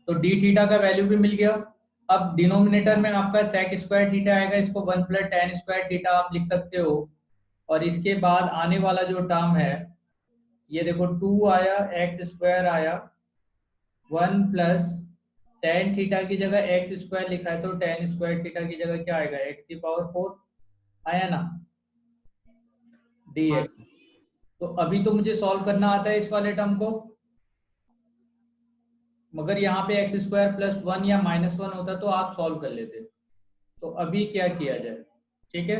तो D theta का value भी मिल गया। अब डिनोमिनेटर में आपका सेक स्क्वायर थीटा आएगा, इसको 1 प्लस टेन स्क्वायर थीटा आप लिख सकते हो। और इसके बाद आने वाला जो टर्म है, ये देखो 2 आया, एक्स स्क्वायर आया, 1 प्लस टेन थीटा की जगह एक्स स्क्वायर लिखा है, तो टेन स्क्वायर थीटा की जगह क्या आएगा, एक्स की पावर 4 आया ना, डी हाँ एक्स। तो अभी तो मुझे सॉल्व करना आता है इस वाले टर्म को, मगर यहाँ पे एक्स स्क्वायर प्लस 1 या -1 होता तो आप सॉल्व कर लेते। तो अभी क्या किया जाए, ठीक है,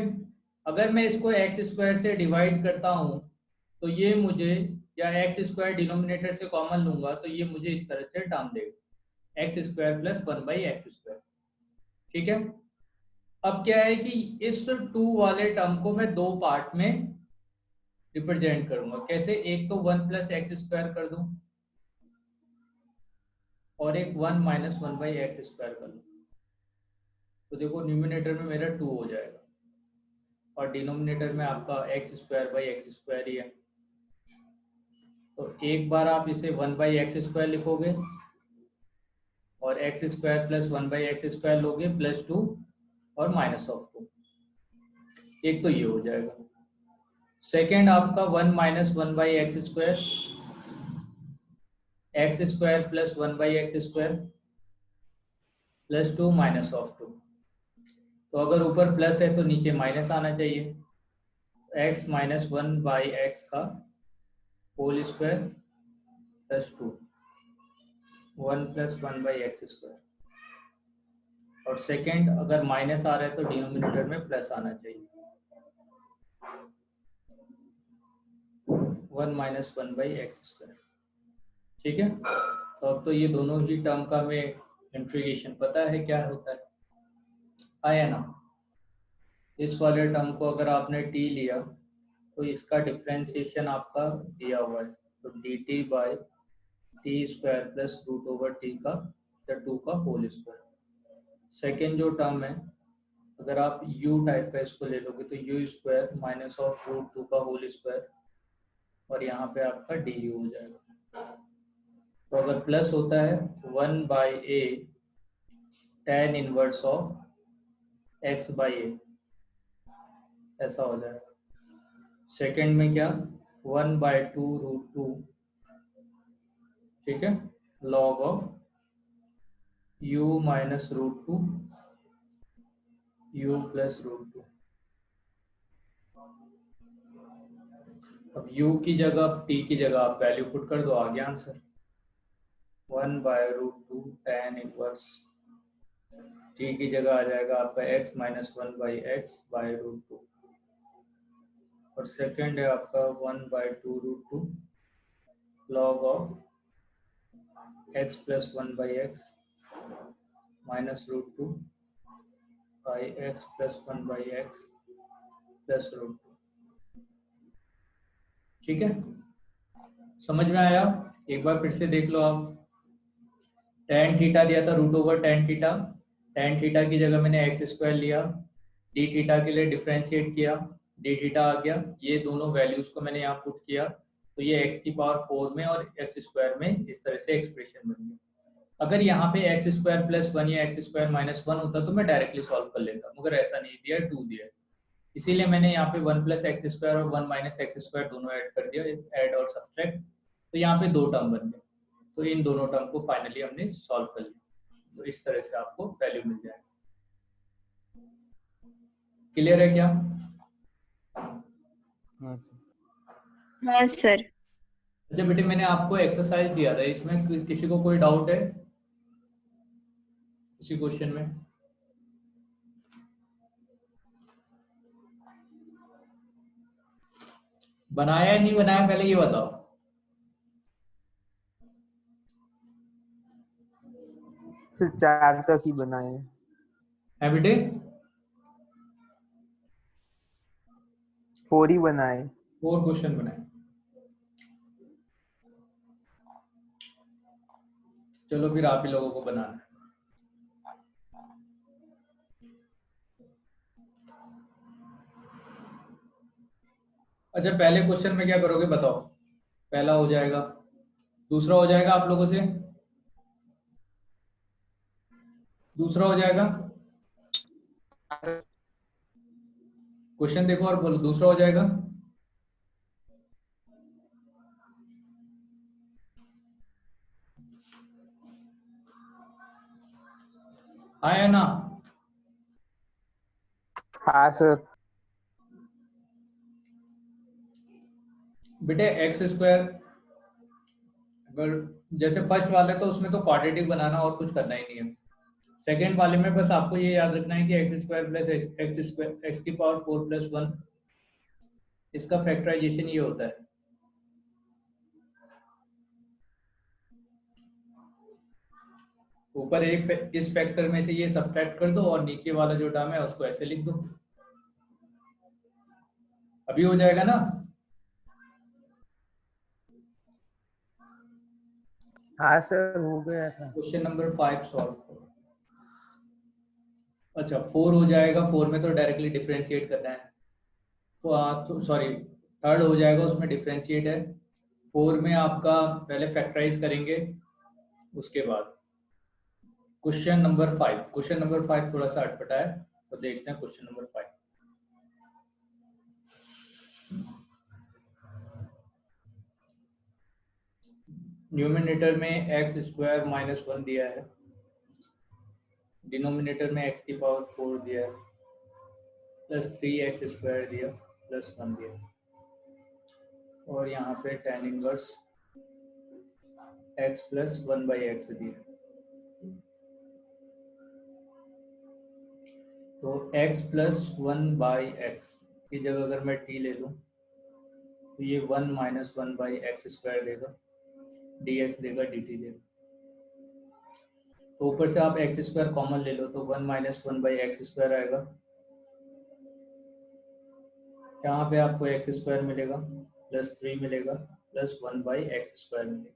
अगर मैं इसको एक्स स्क्वायर से डिवाइड करता हूँ तो ये मुझे, या एक्स स्क्वायर डिनोमिनेटर से कॉमन लूंगा तो ये मुझे इस तरह से टर्म देगा, एक्स स्क्वायर प्लस 1/x²। ठीक है, अब क्या है कि इस 2 वाले टर्म को मैं 2 पार्ट में रिप्रेजेंट करूंगा। कैसे, एक तो 1 प्लस एक्स स्क्वायर कर दूं और एक 1 माइनस 1/x² कर दूं। तो देखो न्यूमिनेटर में मेरा 2 हो जाएगा और डिनोमिनेटर में आपका x² ही है। तो एक बार आप इसे 1/x² लिखोगे और x² प्लस 1/x² लोगे प्लस 2 और माइनस ऑफ 2, एक तो ये हो जाएगा। सेकेंड आपका 1 minus 1/x² x² plus 1/x² plus 2 minus of 2। तो अगर ऊपर प्लस है तो नीचे माइनस आना चाहिए, x माइनस 1/x का whole square plus 2, 1 plus 1/x²। और सेकेंड अगर माइनस आ रहा है तो डिनोमिनेटर में प्लस आना चाहिए, 1 माइनस 1/x²। ठीक है, तो अब तो ये दोनों ही टर्म का हमें इंटीग्रेशन पता है क्या होता है, आया ना। इस वाले टर्म को अगर आपने t लिया तो इसका डिफ्रेंसिएशन आपका दिया हुआ है, तो dt by t square plus root over t का या 2 का होल स्क्वायर। सेकेंड जो टर्म है, अगर आप u टाइप का इसको ले लोगे तो u square minus of root 2 का होल स्क्वायर और यहाँ पे आपका du हो जाएगा। तो अगर प्लस होता है 1/a tan inverse of x/a, ऐसा हो जाएगा। सेकेंड में क्या, 1/2 रूट 2, ठीक है, log of u minus root 2 u plus root 2। अब u की जगह t की जगह आप वैल्यू पुट कर दो, आ गया आंसर 1/√2 tan इनवर्स। t की जगह आ जाएगा आपका x माइनस 1/x/√2 और सेकेंड है आपका 1/2√2 log of x plus 1/x minus √2 by x plus 1/x plus √2। ठीक है, समझ में आया? एक बार फिर से देख लो आप, tan थीटा दिया था root over tan theta, tan theta की जगह मैंने x² लिया, d थीटा के लिए डिफ्रेंशिएट किया, d थीटा आ गया, ये दोनों वैल्यूज को मैंने यहाँ पुट किया तो ये x की पावर 4 में और x² में इस तरह से एक्सप्रेशन बन गया। अगर यहाँ पे x² प्लस 1 या x² माइनस 1 होता तो मैं डायरेक्टली सॉल्व कर लेता, मगर ऐसा नहीं दिया, 2 दिया, इसीलिए मैंने यहाँ पे 1 प्लस x² और 1 माइनस x² दोनों ऐड कर दिया, ऐड और सब्ट्रैक्ट, तो यहाँ पे 2 टर्म बन गए। तो इन दोनों टर्म को फाइनली हमने सॉल्व कर लिया, तो इस तरह से आपको वैल्यू मिल जाएगा। क्लियर है क्या? हाँ सर। अच्छा बेटे, मैंने आपको एक्सरसाइज दिया था, इसमें किसी को कोई डाउट है इसी क्वेश्चन में? बनाया या नहीं बनाया, पहले ये बताओ। फिर 4 तक ही बनाए है बेटे? 4 ही बनाए। 4 क्वेश्चन बनाए, चलो फिर आप ही लोगों को बनाना है। अच्छा पहले क्वेश्चन में क्या करोगे बताओ, पहला हो जाएगा, दूसरा हो जाएगा आप लोगों से, दूसरा हो जाएगा, क्वेश्चन देखो और बोलो दूसरा हो जाएगा। हाँ या ना? हाँ सर। बेटे एक्स स्क्वायर, अगर जैसे फर्स्ट वाले तो उसमें तो क्वाड्रेटिक बनाना और कुछ करना ही नहीं है। सेकेंड वाले में बस आपको ये याद रखना है कि x square plus x square x की पावर 4 प्लस 1, इसका फैक्टराइजेशन ये होता है। ऊपर इस फैक्टर में से ये सब्ट्रैक्ट कर दो और नीचे वाला जो टर्म है उसको ऐसे लिख दो, अभी हो जाएगा ना? हाँ सर हो गया था। क्वेश्चन नंबर 5 सॉल्व करो। अच्छा 4 हो जाएगा, 4 में तो डायरेक्टली डिफरेंशिएट करना है, तो सॉरी थर्ड हो जाएगा, उसमें डिफरेंशिएट है। 4 में आपका पहले फैक्टराइज करेंगे, उसके बाद क्वेश्चन नंबर 5। क्वेश्चन नंबर 5 थोड़ा सा अटपटा है, तो देखते हैं क्वेश्चन नंबर 5। न्यूमिनेटर में एक्स स्क्वायर माइनस 1 दिया है, डिनोमिनेटर में एक्स की पावर 4 दिया है, प्लस 3x स्क्वायर दिया, प्लस 1 दिया, और यहाँ पे tan inverse x plus 1 by x दिया। तो x प्लस 1 बाई एक्स की जगह अगर मैं t ले लूँ तो ये 1 माइनस 1 बाई एक्स स्क्वायर देगा, dx देगा, dt देगा। तो ऊपर से आप एक्स स्क्वायर कॉमन ले लो तो 1 माइनस 1 बाई एक्स स्क्वायर आएगा, यहाँ पे आपको एक्स स्क्वायर मिलेगा, प्लस 3 मिलेगा, प्लस 1 बाई एक्स स्क्वायर मिलेगा,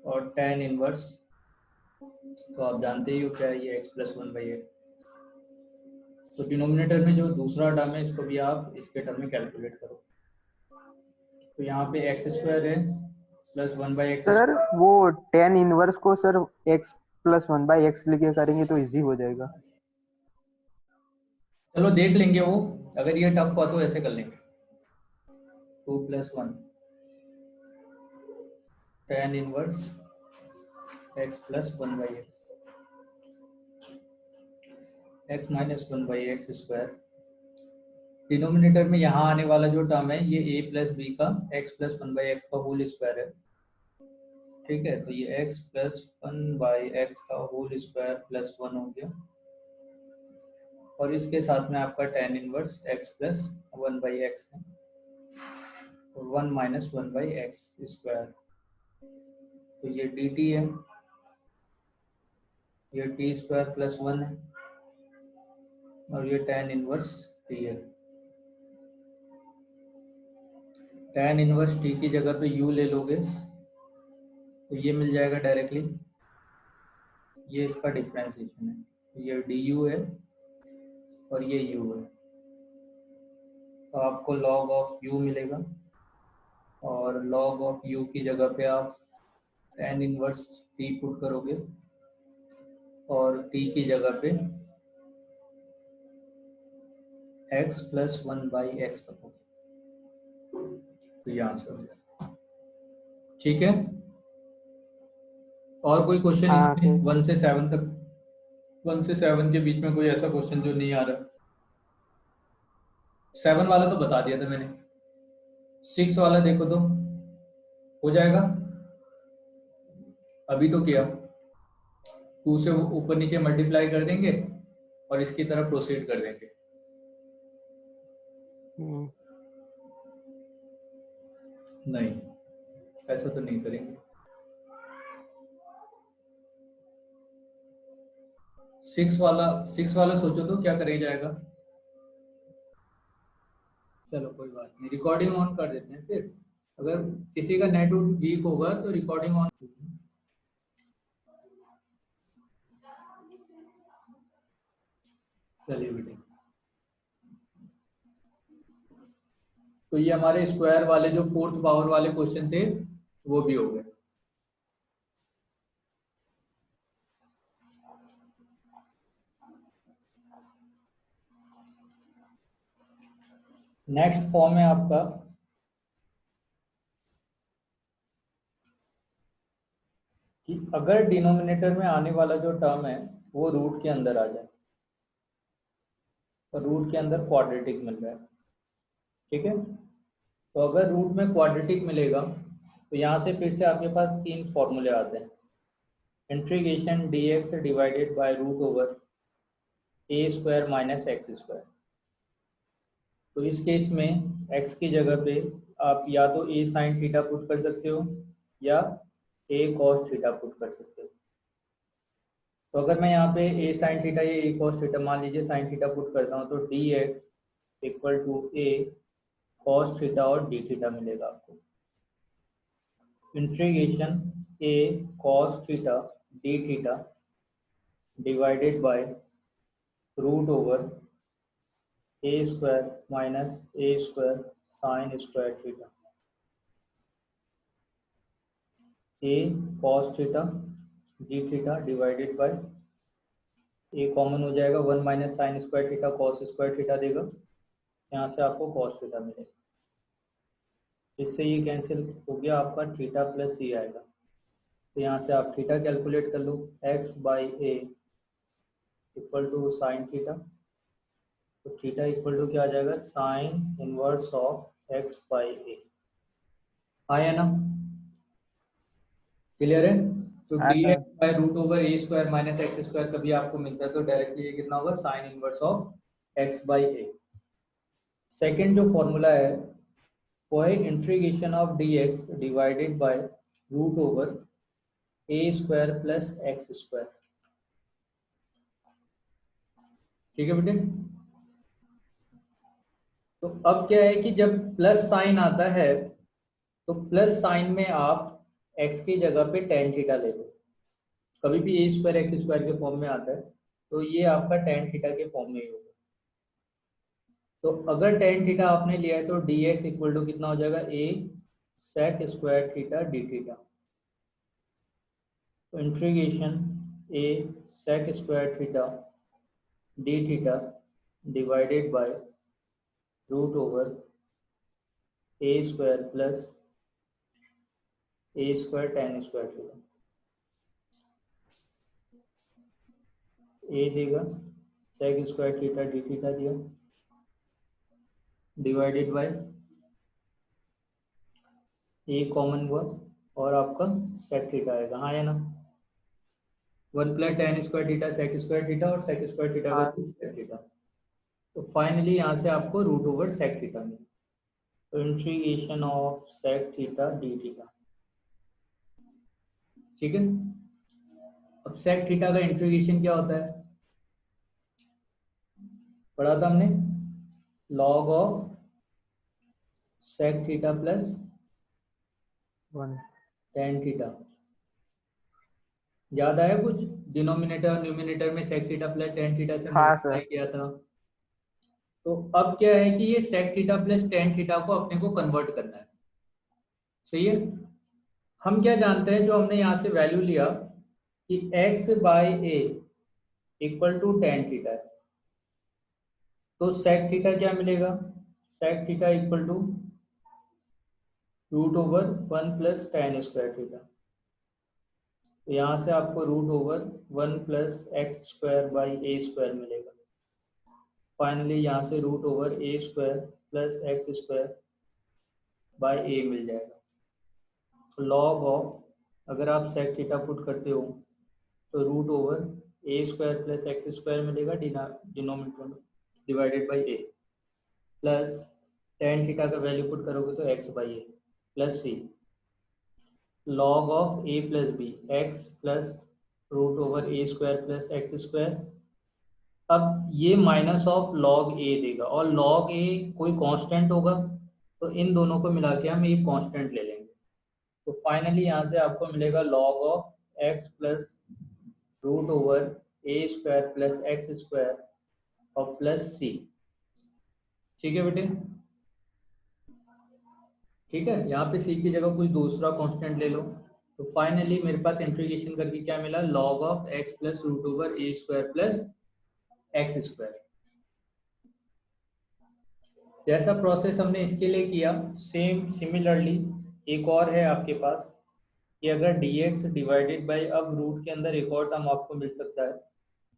और tan इनवर्स तो आप जानते ही हो क्या है, ये x प्लस 1 बाई एक्स। तो डिनोमिनेटर में जो दूसरा टर्म है इसको भी आप इसके टर्म में कैलकुलेट करो। तो यहाँ पे एक्स स्क्वायर है प्लस 1 बाई एक्स। सर वो tan इनवर्स को sir x plus 1 by x लिखे करेंगे तो इजी हो जाएगा। चलो देख लेंगे वो, अगर ये टफ हुआ तो ऐसे कर लेंगे, 2 plus 1 tan inverse x plus 1 by x, x minus 1 by x square. Denominator में यहाँ आने वाला जो टर्म है ये a प्लस बी का x प्लस 1 बाई एक्स का होल स्क्वायर है, ठीक है। तो ये x प्लस 1 बाई एक्स का होल स्क्वायर प्लस 1 हो गया, और इसके साथ में आपका tan inverse x plus 1 by x है, और 1 माइनस 1 बाई एक्स स्क्वायर। तो ये dt है, ये t स्क्वायर प्लस 1 है, और ये tan इनवर्स t है। tan इनवर्स t की जगह पे u ले लोगे तो ये मिल जाएगा डायरेक्टली, ये इसका डिफरेंशिएशन है, ये du है और ये u है, तो आपको log ऑफ u मिलेगा, और log ऑफ u की जगह पे आप tan इनवर्स t पुट करोगे और t की जगह पे x प्लस 1 बाई एक्स करोगे, तो ये आंसर हो जाएगा, ठीक है। और कोई क्वेश्चन हाँ इसमें सर। 1 से 7 तक, 1 से 7 के बीच में कोई ऐसा क्वेश्चन जो नहीं आ रहा? 7 वाला तो बता दिया था मैंने, 6 वाला देखो तो हो जाएगा, अभी तो किया, 2 से ऊपर नीचे मल्टीप्लाई कर देंगे और इसकी तरफ प्रोसीड कर देंगे। नहीं, ऐसा तो नहीं करेंगे। 6 वाला सोचो तो क्या करे जाएगा। चलो कोई बात नहीं, रिकॉर्डिंग ऑन कर देते हैं फिर, अगर किसी का नेट वीक होगा तो रिकॉर्डिंग ऑन। चलिए बेटे, तो ये हमारे स्क्वायर वाले जो 4th पावर वाले क्वेश्चन थे वो भी हो गए। नेक्स्ट फॉर्म है आपका कि अगर डिनोमिनेटर में आने वाला जो टर्म है वो रूट के अंदर आ जाए, तो रूट के अंदर क्वाड्रेटिक मिल रहा है, ठीक है। तो अगर रूट में क्वाड्रेटिक मिलेगा तो यहाँ से फिर से आपके पास तीन फॉर्मूले आते हैं। Integration dx divided by root over a square minus x square. तो इस केस में x की जगह पे आप या तो a साइन थीटा पुट कर सकते हो या a कॉस थीटा पुट कर सकते हो। तो अगर मैं यहाँ पे a साइन थीटा या a कॉस थीटा, मान लीजिए साइन थीटा पुट करता हूँ, तो dx equal to a cos theta और d थीटा मिलेगा आपको। Integration a cos theta d theta divided by root over a square minus a square sine square theta. a cos theta d theta divided by a common हो जाएगा, 1 minus sine square theta cos square theta देगा, यहाँ से आपको cos theta मिलेगा। इससे ये cancel हो गया, आपका थीटा प्लस c आएगा। तो यहाँ से आप थीटा कैलकुलेट कर लो, x by a equal to sine theta. तो थीटा इक्वल टू क्या आ जाएगा, sine inverse of x by a. आया ना, क्लियर है। तो हाँ डी सर। X by root over a square minus x square कभी आपको मिलता है तो डायरेक्टली ये कितना होगा, sine inverse of x by a. Second जो फॉर्मूला है वो है integration of d x divided by root over a square plus x square. ठीक है बेटे। तो अब क्या है कि जब प्लस साइन आता है तो प्लस साइन में आप x की जगह पे टेन थीटा ले लो। कभी भी ए स्क्वायर एक्स स्क्वायर के फॉर्म में आता है तो ये आपका टेन थीटा के फॉर्म में ही होगा। तो अगर टेन थीटा आपने लिया है तो डी एक्स इक्वल टू कितना हो जाएगा, a sec square theta d theta. तो integration a sec square theta d theta divided by root over a square plus a square tan square theta. A देगा sec square theta d theta दिया divided by a common हुआ और आपका sec theta आएगा। हाँ या ना, 1 plus tan square theta sec square theta और सेक स्क्वायर थीटा का सेक थीटा। तो फाइनली यहाँ से आपको रूट ओवर सेक थीटा मिला। तो integration of sec theta d theta. ठीक है। अब सेक थीटा का इंटीग्रेशन क्या होता है, पढ़ा था हमने, log of sec theta plus 1। Tan theta. याद आया कुछ, डिनोमिनेटर और न्यूमिनेटर में sec theta plus tan theta से हाँ मल्टीप्लाई किया था। तो अब क्या है कि ये sec theta plus tan theta को अपने को कन्वर्ट करना है। सही है। हम क्या जानते हैं, जो हमने यहाँ से वैल्यू लिया कि x by a equal to tan theta है, तो सेक थीटा क्या मिलेगा, sec theta equal to root over 1 plus tan square theta. तो यहाँ से आपको root over 1 plus x square by a square मिलेगा। फाइनली यहाँ से root over a square plus x square by a मिल जाएगा। तो लॉग ऑफ, अगर आप सेक थीटा पुट करते हो तो root over a square plus x square मिलेगा डिनोमिनेटर में divided by a, plus tan theta का वैल्यू पुट करोगे तो x by a plus c log of a plus b x plus root over a square plus x square. अब ये minus of log ए देगा और log ए कोई constant होगा तो इन दोनों को मिला के हम एक कांस्टेंट ले लेंगे। तो फाइनली यहाँ से आपको मिलेगा log of x plus root over a square plus x square और प्लस सी। ठीक है बेटे। ठीक है, यहाँ पे सी की जगह कुछ दूसरा कांस्टेंट ले लो। तो फाइनली मेरे पास इंटीग्रेशन करके क्या मिला, log of x plus root over a square plus x square. जैसा प्रोसेस हमने इसके लिए किया, सेम सिमिलरली एक और है आपके पास कि अगर dx डिवाइडेड बाई, अब रूट के अंदर एक और टर्म आपको मिल सकता है।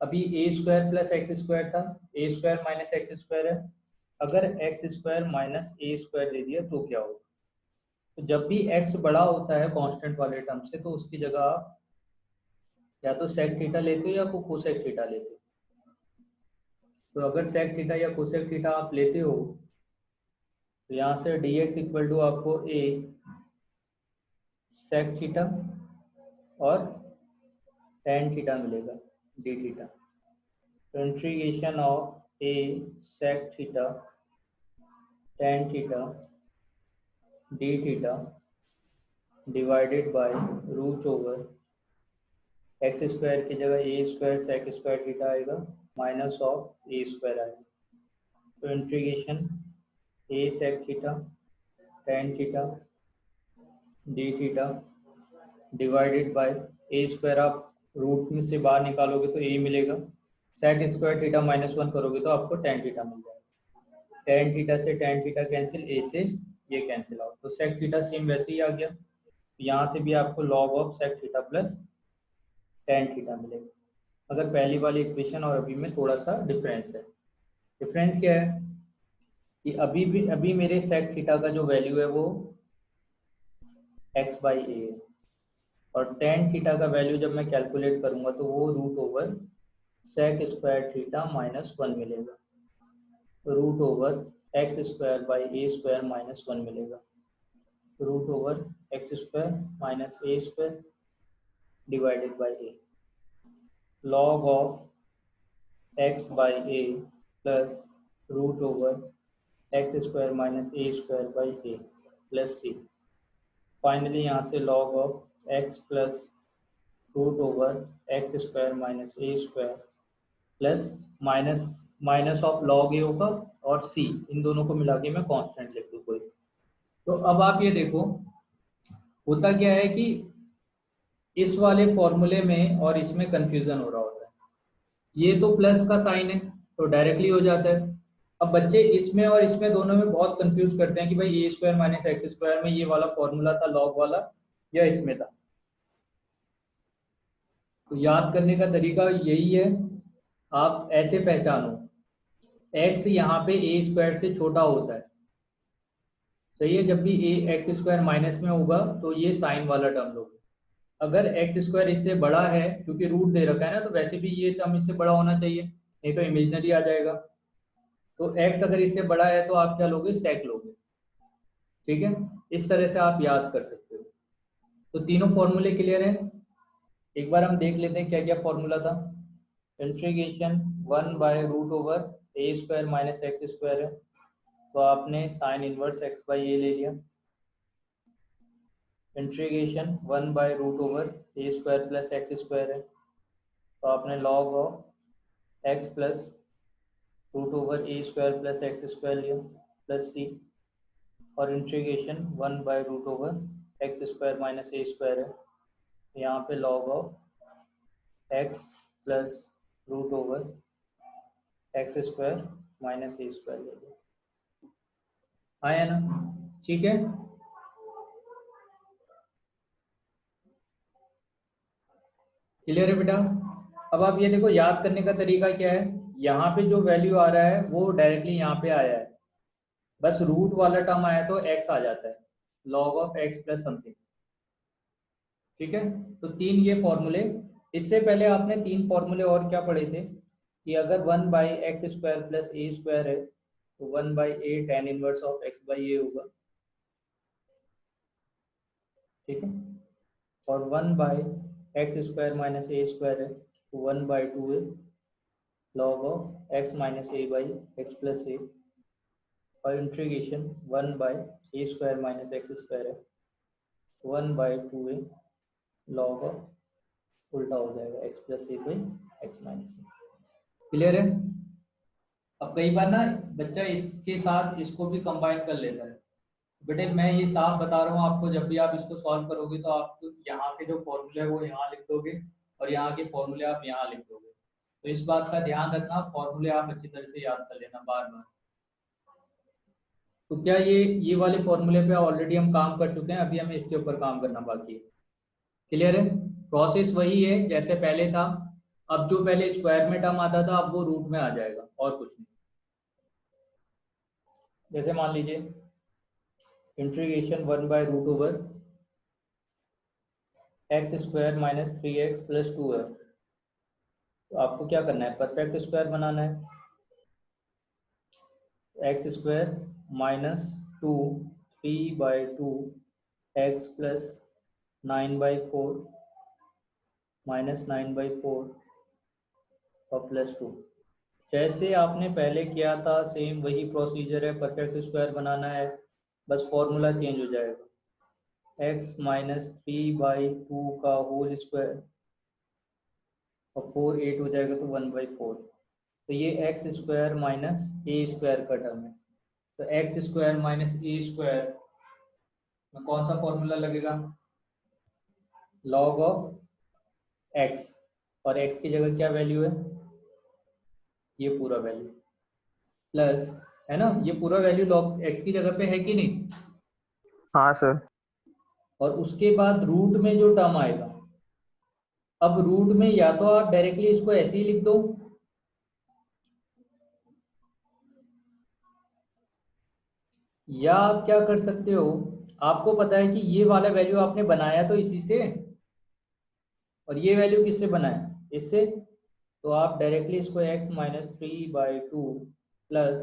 अभी ए स्क्वायर प्लस एक्स स्क्वायर था, ए स्क्वायर माइनस एक्स स्क्वायर है। अगर x square minus a square दे दिया तो क्या होगा? तो जब भी x बड़ा होता है कांस्टेंट वाले टर्म से, तो उसकी जगह आप या तो सेक थीटा लेते हो या कोसेक थीटा लेते हो। तो अगर सेक थीटा या कोसेक थीटा आप लेते हो तो यहाँ से dx इक्वल टू आपको a सेक थीटा और tan थीटा मिलेगा, d थीटा। तो integration of a sec theta tan theta d theta divided by root over x square की जगह a square sec square theta आएगा, माइनस ऑफ ए स्क्वायर आएगा। तो integration a sec theta tan theta d theta divided by a square, आप root में से बाहर निकालोगे तो ए मिलेगा, सेक स्क्वायर थीटा माइनस 1 करोगे तो आपको tan थीटा मिल जाएगा। tan थीटा से tan थीटा कैंसिल, ए से ये कैंसिल आउट, तो सेक थीटा सेम वैसे ही आ गया। यहाँ से भी आपको log of sec theta plus tan theta मिलेगा। अगर पहली वाली इक्वेशन और अभी में थोड़ा सा डिफरेंस है। डिफरेंस क्या है कि अभी मेरे सेक थीटा का जो वैल्यू है वो x बाई ए है, और tan थीटा का वैल्यू जब मैं कैलकुलेट करूंगा तो वो root over sec square theta minus 1 मिलेगा, root over x square by a square minus 1 मिलेगा, root over x square minus a square divided by a, log of x by a plus root over x square minus a square by a plus c। Finally यहाँ से log of x plus root over x square minus a square plus minus of log a होगा, और c इन दोनों को मिला के मैं constant लिख दूँ कोई। तो अब आप ये देखो होता क्या है कि इस वाले फॉर्मूले में और इसमें कंफ्यूजन हो रहा होता है। ये तो प्लस का साइन है तो डायरेक्टली हो जाता है। अब बच्चे इसमें और इसमें दोनों में बहुत कंफ्यूज करते हैं कि भाई ए स्क्वायर माइनस एक्स स्क्वायर में ये वाला फॉर्मूला था लॉग वाला या इसमें था। तो याद करने का तरीका यही है, आप ऐसे पहचानो x यहाँ पे ए स्क्वायर से छोटा होता है, सही है। जब भी ए एक्स स्क्वायर माइनस में होगा तो ये साइन वाला टर्म लोगे। अगर एक्स स्क्वायर इससे बड़ा है, क्योंकि रूट दे रखा है ना, तो वैसे भी ये टर्म इससे बड़ा होना चाहिए, नहीं तो इमेजिनरी आ जाएगा। तो x अगर इससे बड़ा है तो आप क्या लोगे, सेक लोगे। ठीक है, इस तरह से आप याद कर सकते हो। तो तीनों फॉर्मूले क्लियर है। एक बार हम देख लेते हैं क्या क्या फॉर्मूला था। Integration 1 by root over a square minus x square है, तो आपने sine inverse x by a ले लिया। Integration 1 by root over a square plus x square है, तो आपने log of x plus root over a square plus x square लिया plus c, और integration 1 by root over x square minus a square है, यहाँ पे log of x plus root over x square minus a square ले लिया। आया ना? ठीक है, क्लियर है बेटा। अब आप ये देखो याद करने का तरीका क्या है, यहाँ पे जो वैल्यू आ रहा है वो डायरेक्टली यहाँ पे आया है, बस रूट वाला टर्म आया तो x आ जाता है, log of x plus something. ठीक है, तो तीन ये फॉर्मूले। इससे पहले आपने तीन फॉर्मूले और क्या पढ़े थे कि अगर 1 by x square plus a square है तो 1 by a tan inverse of x by a होगा। ठीक है, और 1 by x square minus a square है तो 1 बाई 2 है log of x minus a by x plus a, और integration 1 by a square minus x square है 1 by 2 है log ऑफ उल्टा हो जाएगा x plus A by x minus A. Clear है। अब कई बार ना बच्चा इसके साथ इसको भी कंबाइन कर लेता है। बेटे मैं ये साफ बता रहा हूँ आपको, जब भी आप इसको सॉल्व करोगे तो आप यहाँ के जो फॉर्मूले है वो यहाँ लिख दोगे और यहाँ के फॉर्मूले आप यहाँ लिख दोगे। तो इस बात का ध्यान रखना, फॉर्मूले आप अच्छी तरह से याद कर लेना बार बार। तो क्या ये वाले फॉर्मूले पे ऑलरेडी हम काम कर चुके हैं, अभी हमें इसके ऊपर काम करना बाकी है। क्लियर है? प्रोसेस वही है जैसे पहले था। अब जो पहले स्क्वायर में टर्म आता था अब वो रूट में आ जाएगा और कुछ नहीं। जैसे मान लीजिए इंटीग्रेशन 1/√ओवर x square minus 3x plus 2 है। तो आपको क्या करना है, परफेक्ट स्क्वायर बनाना है। X square minus 3/2 x plus 9/4 minus 9/4 और प्लस 2। जैसे आपने पहले किया था सेम वही प्रोसीजर है, परफेक्ट स्क्वायर बनाना है, बस फॉर्मूला चेंज हो जाएगा। x माइनस 3/2 का होल स्क्वायर और 4 8 हो जाएगा तो 1/4। तो ये x square minus a square का टर्म है। तो x square minus a square में कौन सा फॉर्मूला लगेगा, लॉग ऑफ एक्स, और एक्स की जगह क्या वैल्यू है, ये पूरा वैल्यू प्लस, है ना, ये पूरा वैल्यू लॉग एक्स की जगह पे है कि नहीं। हाँ सर। और उसके बाद रूट में जो टर्म आएगा, अब रूट में या तो आप डायरेक्टली इसको ऐसे ही लिख दो, या आप क्या कर सकते हो, आपको पता है कि ये वाला वैल्यू आपने बनाया तो इसी से, और ये वैल्यू किससे बनाया, इससे। तो आप डायरेक्टली इसको x माइनस 3/2 प्लस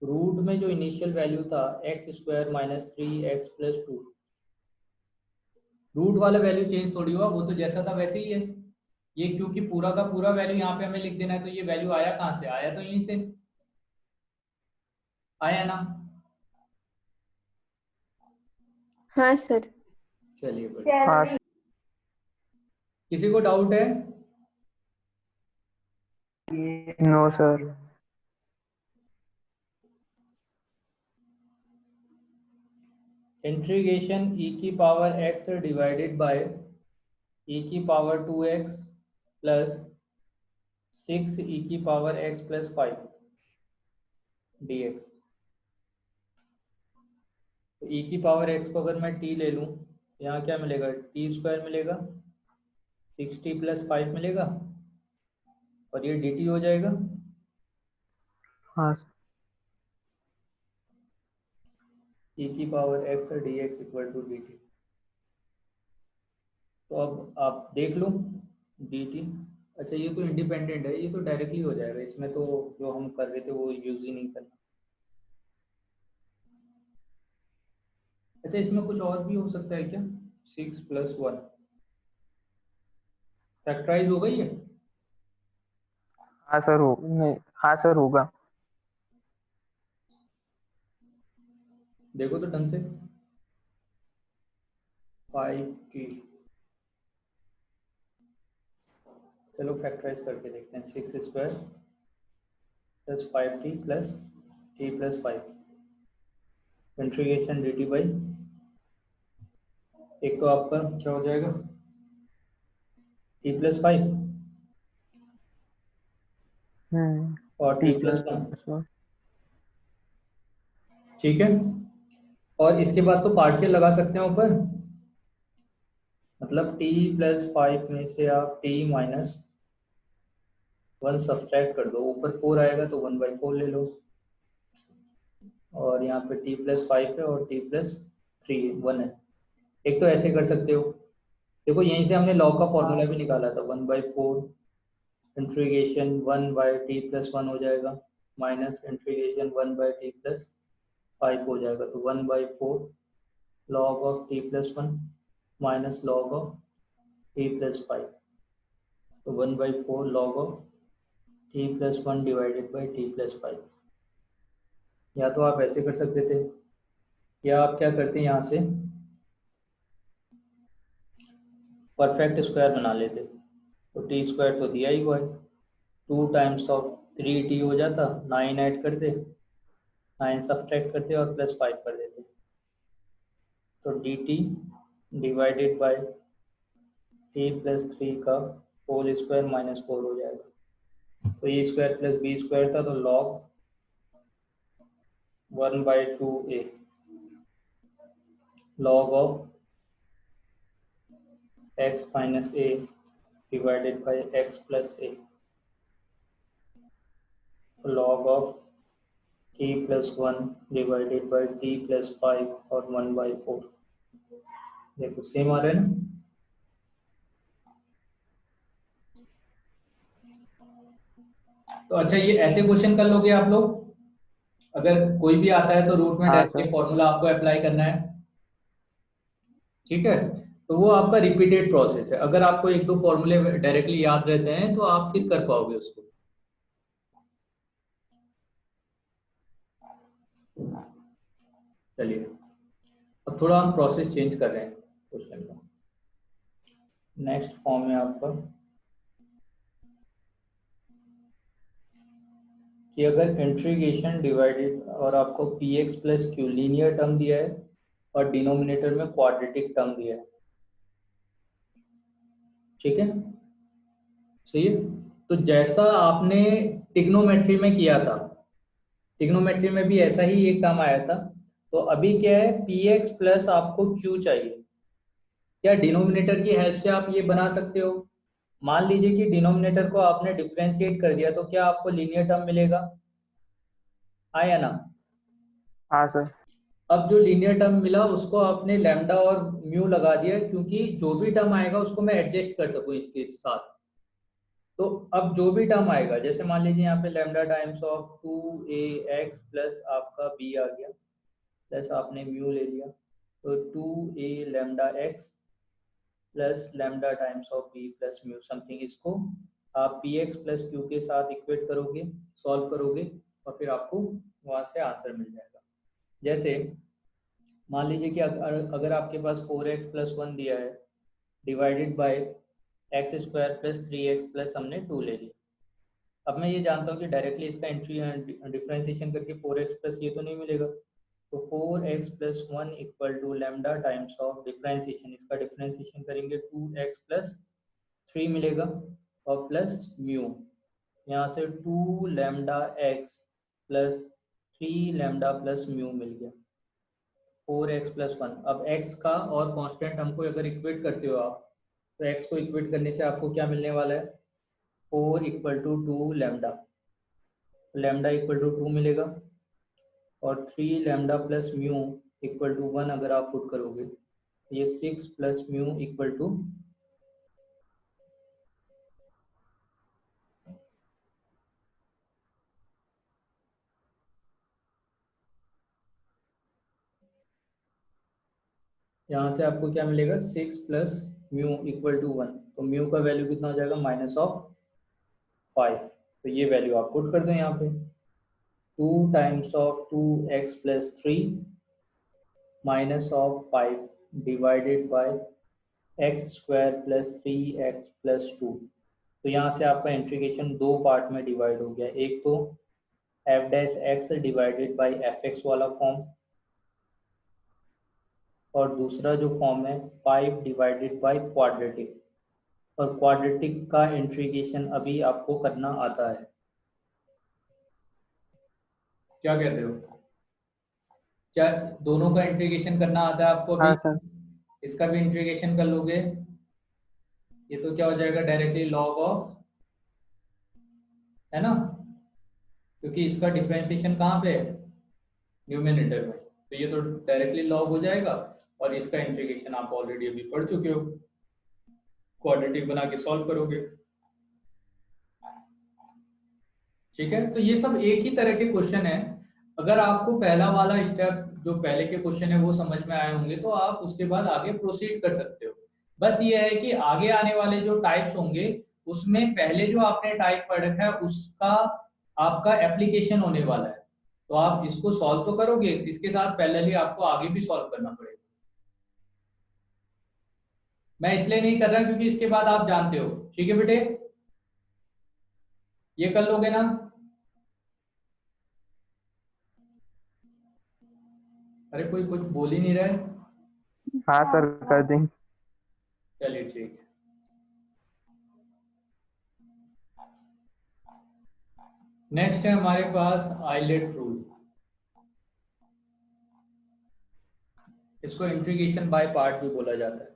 रूट में जो इनिशियल वैल्यू था x square minus 3x plus 2, root वाला वैल्यू चेंज थोड़ी हुआ, वो तो जैसा था वैसे ही है। ये क्योंकि पूरा का पूरा वैल्यू यहाँ पे हमें लिख देना है, तो ये वैल्यू आया कहाँ से, आया तो यहीं से, आया ना। हाँ सर। चलिए बढ़िया। हाँ किसी को डाउट है? No sir. इंटीग्रेशन e की power x divided by e की पावर 2x प्लस 6 e की पावर x प्लस 5 dx। तो e की पावर x को अगर मैं t ले लूँ, यहाँ क्या मिलेगा, t स्क्वायर मिलेगा, 6t प्लस 5 मिलेगा, और ये dt हो जाएगा। हाँ e की power x dx equal to dt। तो अब आप देख लो dt, अच्छा ये तो इंडिपेंडेंट है, ये तो डायरेक्टली हो जाएगा, इसमें तो जो हम कर रहे थे वो यूज ही नहीं करना। अच्छा इसमें कुछ और भी हो सकता है क्या, 6 + 1 फैक्टराइज हो गई है। हाँ सर हो नहीं। हाँ सर होगा। देखो तो ढंग से, 5t, चलो फैक्टराइज करके देखते हैं, 6 square plus 5t plus t plus 5 integration dt by, एक तो आपका क्या हो जाएगा t प्लस 5 और टी t प्लस 1, प्लस। ठीक है। और इसके बाद तो पार्शियल लगा सकते हैं ऊपर, मतलब t प्लस 5 में से आप t माइनस 1 सब्सट्रैक्ट कर दो, ऊपर 4 आएगा तो 1/4 ले लो, और यहाँ पे t प्लस 5 है और t प्लस 1 है। एक तो ऐसे कर सकते हो, देखो यहीं से हमने लॉग का फॉर्मूला भी निकाला था, 1/4 इंटीग्रेशन 1/t प्लस 1 हो जाएगा, माइनस इंटीग्रेशन 1/t प्लस 5 हो जाएगा, तो 1/4 log of t plus 1 minus log of t plus 5, तो 1/4 log of t plus 1 divided by t plus 5। या तो आप ऐसे कर सकते थे, या आप क्या करते हैं, यहाँ से परफेक्ट स्क्वायर बना लेते, तो टी स्क्वायर तो दिया ही हुआ है, 2 टाइम्स ऑफ 3t हो जाता, 9 ऐड करते, 9 सब्सट्रैक्ट करते और प्लस 5 कर देते, तो dt divided by t plus 3 का होल स्क्वायर माइनस 4 हो जाएगा। तो ए स्क्वायर प्लस बी स्क्वायर था, तो log 1/2a log of x minus a divided by x plus a log of t plus 1 divided by t plus 5 और 1/4। देखो same आ रहा है ना। तो अच्छा ये ऐसे क्वेश्चन कर लोगे आप लोग, अगर कोई भी आता है तो रूट में हाँ डायरेक्टली सर। फॉर्मूला आपको अप्लाई करना है, ठीक है। तो वो आपका रिपीटेड प्रोसेस है, अगर आपको एक दो फॉर्मूले डायरेक्टली याद रहते हैं तो आप फिर कर पाओगे उसको। चलिए अब थोड़ा हम प्रोसेस चेंज कर रहे हैं क्वेश्चन का। नेक्स्ट फॉर्म है आपका कि अगर इंटीग्रेशन डिवाइडेड और आपको P x plus Q linear term दिया है और डिनोमिनेटर में क्वाड्रेटिक टर्म दिया है, ठीक है। सही है। तो जैसा आपने ट्रिग्नोमेट्री में किया था, ट्रिग्नोमेट्री में भी ऐसा ही एक काम आया था। तो अभी क्या है, पी एक्स प्लस आपको क्यू चाहिए। क्या डिनोमिनेटर की हेल्प से आप ये बना सकते हो। मान लीजिए कि डिनोमिनेटर को आपने डिफरेंशिएट कर दिया तो क्या आपको लीनियर टर्म मिलेगा, आया ना। हाँ सर। अब जो लीनियर टर्म मिला उसको आपने लैम्डा और म्यू लगा दिया, क्योंकि जो भी टर्म आएगा उसको मैं एडजस्ट कर सकूं इसके साथ। तो अब जो भी टर्म आएगा, जैसे मान लीजिए यहाँ पे lambda times of 2ax plus आपका b आ गया, प्लस आपने म्यू ले लिया, तो 2a lambda x plus lambda times of b plus mu something, इसको आप px प्लस q के साथ इक्वेट करोगे, सॉल्व करोगे, और फिर आपको वहाँ से आंसर मिल जाएगा। जैसे मान लीजिए कि अगर आपके पास 4x प्लस 1 दिया है divided by x square plus 3x plus हमने 2 ले लिया। अब मैं ये जानता हूँ कि डायरेक्टली इसका डिफरेंशिएशन करके 4x प्लस ये तो नहीं मिलेगा, तो 4x plus 1 equal to lambda times of differentiation, इसका डिफरेंशिएशन करेंगे 2x प्लस 3 मिलेगा और प्लस म्यू, यहाँ से 2 lambda x plus 3 lambda plus mu मिल गया, 4x प्लस 1। अब x का और कांस्टेंट हमको अगर इक्वेट करते हो आप, तो x को इक्वेट करने से आपको क्या मिलने वाला है, 4 equal to 2 lambda, lambda equal to 2 मिलेगा, और 3 lambda plus mu equal to 1 अगर आप पुट करोगे, ये 6 प्लस म्यू इक्वल टू, यहाँ से आपको क्या मिलेगा, 6 प्लस म्यू इक्वल टू 1, तो म्यू का वैल्यू कितना हो जाएगा, -5। तो ये वैल्यू आप पुट कर दो यहाँ पे, 2 times of 2x plus 3 minus of 5 divided by x square plus 3x plus 2। तो यहाँ से आपका इंटीग्रेशन दो पार्ट में डिवाइड हो गया, एक तो F dash x divided by F x वाला फॉर्म, और दूसरा जो फॉर्म है 5 डिवाइडेड बाई क्वाड्रेटिक, और क्वाड्रेटिक का इंटीग्रेशन अभी आपको करना आता है। क्या कहते हो, क्या दोनों का इंटीग्रेशन करना आता है आपको अभी, हाँ सर। इसका भी इंटीग्रेशन कर लोगे, ये तो क्या हो जाएगा डायरेक्टली लॉग ऑफ, है ना, क्योंकि इसका डिफरेंशिएशन कहाँ पे है, न्यूमरेटर में, तो ये तो डायरेक्टली लॉग हो जाएगा, और इसका इंटीग्रेशन आप ऑलरेडी अभी पढ़ चुके हो, क्वाड्रेटिक बना के सॉल्व करोगे, ठीक है। तो ये सब एक ही तरह के क्वेश्चन है। अगर आपको पहला वाला स्टेप जो पहले के क्वेश्चन है वो समझ में आए होंगे तो आप उसके बाद आगे प्रोसीड कर सकते हो। बस ये है कि आगे आने वाले जो टाइप्स होंगे उसमें पहले जो आपने टाइप पढ़ रखा है उसका आपका एप्लीकेशन होने वाला है, तो आप इसको सॉल्व तो करोगे, इसके साथ पैरेलली आपको आगे भी सॉल्व करना पड़ेगा। मैं इसलिए नहीं कर रहा क्योंकि इसके बाद आप जानते हो, ठीक है बेटे, ये कर लोगे ना। अरे कोई कुछ बोल ही नहीं रहा है। हाँ सर, कर देंगे। चलिए ठीक है। नेक्स्ट है हमारे पास आइलेट रूल। इसको इंटीग्रेशन बाय पार्ट भी बोला जाता है।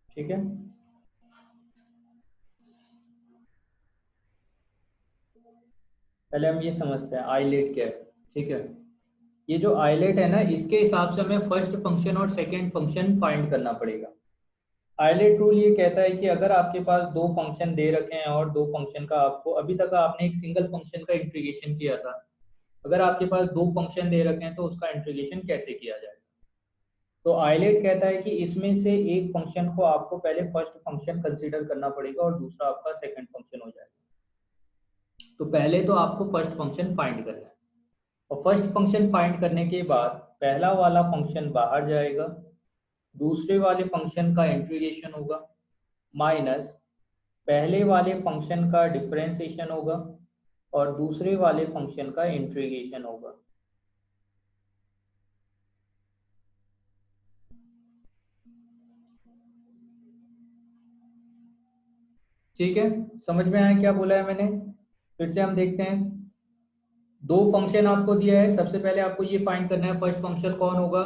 ठीक है, पहले हम ये समझते हैं आइलेट क्या है। ठीक है, ये जो आइलेट है ना, इसके हिसाब से हमें फर्स्ट फंक्शन और सेकंड फंक्शन फाइंड करना पड़ेगा। आइलेट रूल ये कहता है कि अगर आपके पास दो फंक्शन दे रखे हैं और दो फंक्शन का आपको, अभी तक आपने एक सिंगल फंक्शन का इंटीग्रेशन किया था, अगर आपके पास दो फंक्शन दे रखे हैं तो उसका इंटीग्रेशन कैसे किया जाए। तो आइलेट कहता है कि इसमें से एक फंक्शन को आपको पहले फर्स्ट फंक्शन कंसीडर करना पड़ेगा और दूसरा आपका सेकंड फंक्शन हो जाएगा। तो पहले तो आपको फर्स्ट फंक्शन फाइंड करना है, और फर्स्ट फंक्शन फाइंड करने के बाद पहला वाला फंक्शन बाहर जाएगा, दूसरे वाले फंक्शन का इंटीग्रेशन होगा, माइनस पहले वाले फंक्शन का डिफरेंशिएशन होगा और दूसरे वाले फंक्शन का इंटीग्रेशन होगा। ठीक है, समझ में आया क्या बोला है मैंने? फिर से हम देखते हैं। दो फंक्शन आपको दिया है, सबसे पहले आपको ये फाइंड करना है फर्स्ट फंक्शन कौन होगा।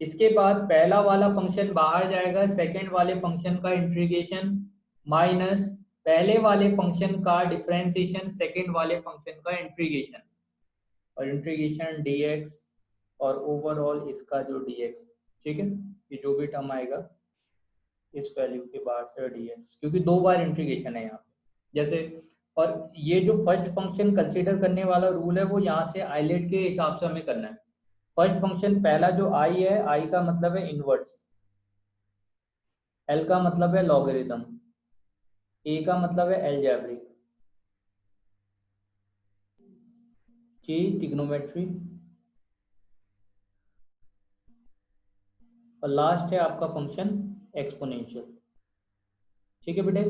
इसके बाद पहला वाला फंक्शन बाहर जाएगा, सेकंड वाले फंक्शन का इंटीग्रेशन माइनस पहले वाले फंक्शन का डिफरेंशिएशन सेकंड वाले फंक्शन का इंटीग्रेशन, और इंटीग्रेशन dx और ओवरऑल इसका जो dx। ठीक है, ये जो भी टर्म आएगा इस वैल्यू के बाद से dx, क्योंकि दो बार इंटीग्रेशन है यहाँ पे जैसे। और ये जो फर्स्ट फंक्शन कंसीडर करने वाला रूल है वो यहाँ से आइलेट के हिसाब से हमें करना है। फर्स्ट फंक्शन पहला जो i है, i का मतलब है इनवर्स, l का मतलब है लॉगरिथम, a का मतलब है एलजेब्रिक, t ट्रिग्नोमेट्री, और लास्ट है आपका फंक्शन एक्सपोनेंशियल। ठीक है बेटे,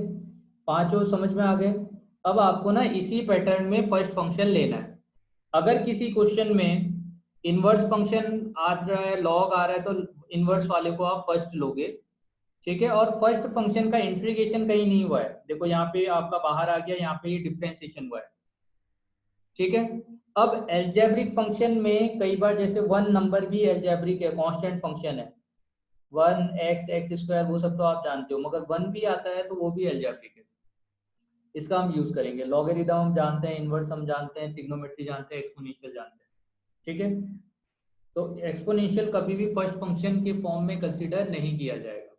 पांचों समझ में आ गए। अब आपको ना इसी पैटर्न में फर्स्ट फंक्शन लेना है। अगर किसी क्वेश्चन में इनवर्स फंक्शन आ रहा है, लॉग आ रहा है, तो इनवर्स वाले को आप फर्स्ट लोगे। ठीक है, और फर्स्ट फंक्शन का इंटीग्रेशन कहीं नहीं हुआ है, देखो यहाँ पे आपका बाहर आ गया, यहाँ पे ये डिफरेंशिएशन हुआ है। ठीक है, अब एल्जेब्रिक फंक्शन में कई बार जैसे वन नंबर भी एल्जेब्रिक है, कांस्टेंट फंक्शन है, 1x(x²), वो सब तो आप जानते हो, मगर वन भी आता है तो वो भी एल्जेब्रिक है। इसका हम यूज करेंगे। लॉगरिथम हम जानते हैं, इनवर्स हम जानते हैं, ट्रिग्नोमेट्री जानते हैं, एक्सपोनेंशियल जानते हैं। ठीक है, तो एक्सपोनेंशियल कभी भी फर्स्ट फंक्शन के फॉर्म में कंसीडर नहीं किया जाएगा।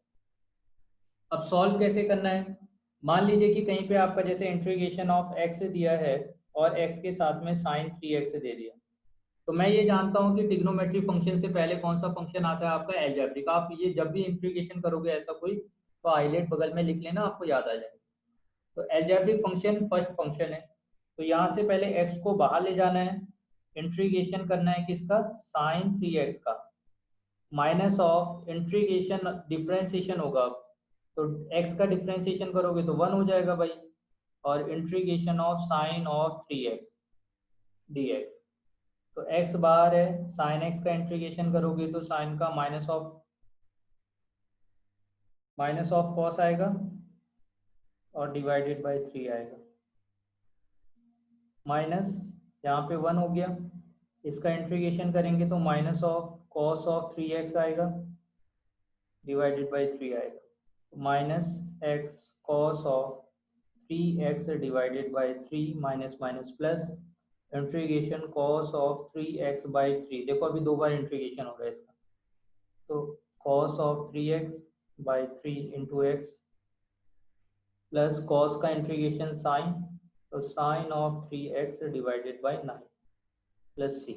अब सॉल्व कैसे करना है? मान लीजिए कि कहीं पे आपका जैसे इंटीग्रेशन ऑफ x दिया है और x के साथ में sin 3x दे दिया, तो मैं ये जानता हूँ कि ट्रिग्नोमेट्री फंक्शन से पहले कौन सा फंक्शन आता है आपका एल्जेब्रिक। आप ये जब भी इंटीग्रेशन करोगे ऐसा कोई, तो आइलेट बगल में लिख लेना, आपको याद आ जाएगा। तो एल्जेब्रिक फंक्शन फर्स्ट फंक्शन है, तो यहाँ से पहले x को बाहर ले जाना है, इंटीग्रेशन करना है किसका, sin 3x का, माइनस ऑफ इंटीग्रेशन डिफरेंशिएशन होगा, तो x का डिफरेंशिएशन करोगे तो 1 हो जाएगा भाई, और integration of sign of 3x dx। तो x बाहर है, sin x का इंटीग्रेशन करोगे तो साइन का माइनस ऑफ कॉस आएगा और डिवाइडेड बाय 3 आएगा, माइनस यहाँ पे 1 हो गया, इसका इंटीग्रेशन करेंगे तो minus of cos of 3x आएगा डिवाइडेड बाय 3 आएगा, minus x cos of 3x divided by 3 minus minus plus integration cos of 3x by 3। देखो अभी दो बार इंटीग्रेशन हो रहा है इसका, तो cos of 3x by 3 into x plus cos का इंटीग्रेशन साइन, तो sine of 3x divided by 9 plus c।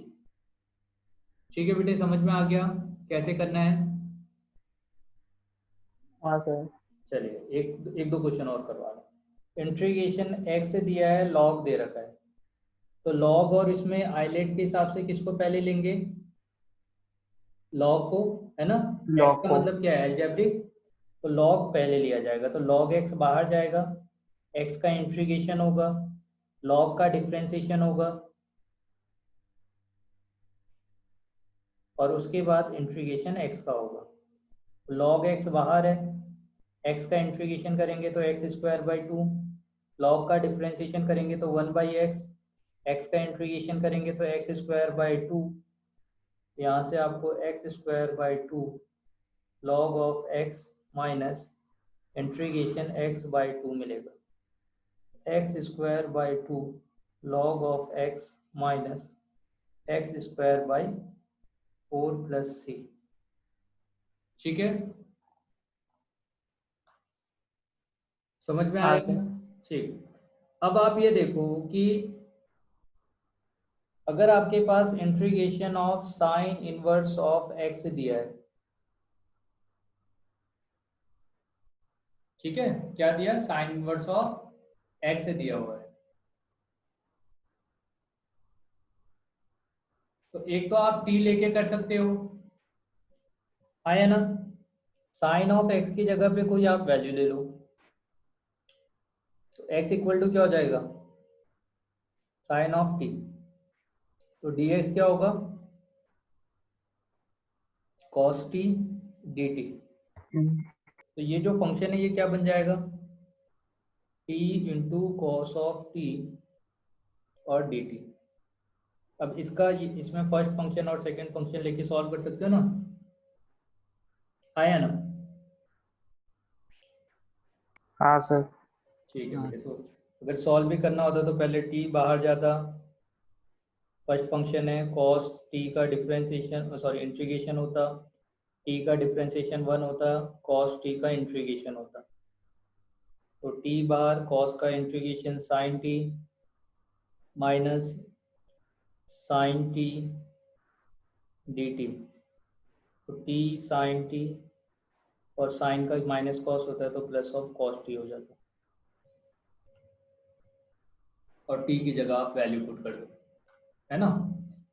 ठीक है बेटे, समझ में आ गया कैसे करना है? हाँ सर। चलिए एक दो क्वेश्चन और करवा लो। इंटीग्रेशन x दिया है, लॉग दे रखा है, तो लॉग और इसमें आइलेट के हिसाब से किसको पहले लेंगे, लॉग को, है ना। x लॉग का को। मतलब क्या है, एल्जेब्रिक, तो लॉग पहले लिया जाएगा, तो लॉग x बाहर जाएगा, x का इंटीग्रेशन होगा, लॉग का डिफरेंशिएशन होगा, और उसके बाद इंटीग्रेशन x का होगा। लॉग x बाहर है, एक्स का इंटीग्रेशन करेंगे तो x square by two, log का डिफ्रेंसिएशन करेंगे तो 1/x, एक्स का इंटीग्रेशन करेंगे तो एक्स स्क्वायर बाई टू, यहाँ से आपको x square by two log of x minus integration x by two मिलेगा, x square by two log of x minus x square by four plus c. ठीक है, समझ में हाँ आया? सर। ठीक, अब आप ये देखो कि अगर आपके पास integration of sine inverse of x दिया है, ठीक है, क्या दिया? साइन इनवर्स ऑफ एक्स दिया हुआ है, तो एक तो आप टी लेके कर सकते हो, आया ना? साइन ऑफ एक्स की जगह पे कोई आप वैल्यू ले लो, तो एक्स इक्वल टू क्या हो जाएगा? साइन ऑफ टी, तो डी एक्स क्या होगा? Cos T d t. तो ये जो फंक्शन है ये क्या बन जाएगा? T into cos of T और डी टी। अब इसका इसमें फर्स्ट फंक्शन और सेकंड फंक्शन लेके सॉल्व कर सकते हो ना, आया ना? हाँ सर। ठीक है बेटे, तो अगर सॉल्व भी करना होता तो पहले टी बाहर जाता, फर्स्ट फंक्शन है कॉस टी का डिफरेंशिएशन सॉरी इंटीग्रेशन होता, टी का डिफरेंशिएशन 1 होता, कॉस टी का इंटीग्रेशन होता, तो टी बाहर, कॉस का integration sine t minus sine t d t, तो टी साइन टी और साइन का माइनस कॉस होता है तो प्लस ऑफ कॉस टी हो जाता है, और टी की जगह आप वैल्यू पुट कर दो, है ना?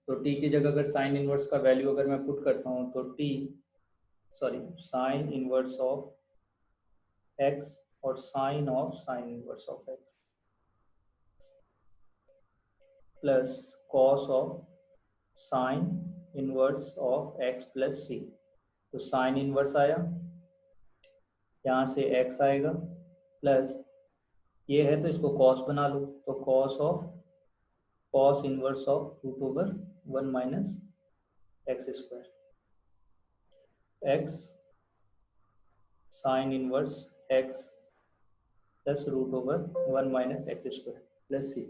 तो टी की जगह अगर साइन इनवर्स का वैल्यू अगर मैं पुट करता हूँ तो t sorry sine inverse of x और sine of sine inverse of x plus cos of sine inverse of x plus c, तो साइन इनवर्स आया, यहाँ से एक्स आएगा, प्लस ये है तो इसको कॉस बना लो, तो cos inverse of root over 1 minus x square, x sine inverse x plus root over 1 minus x square plus c.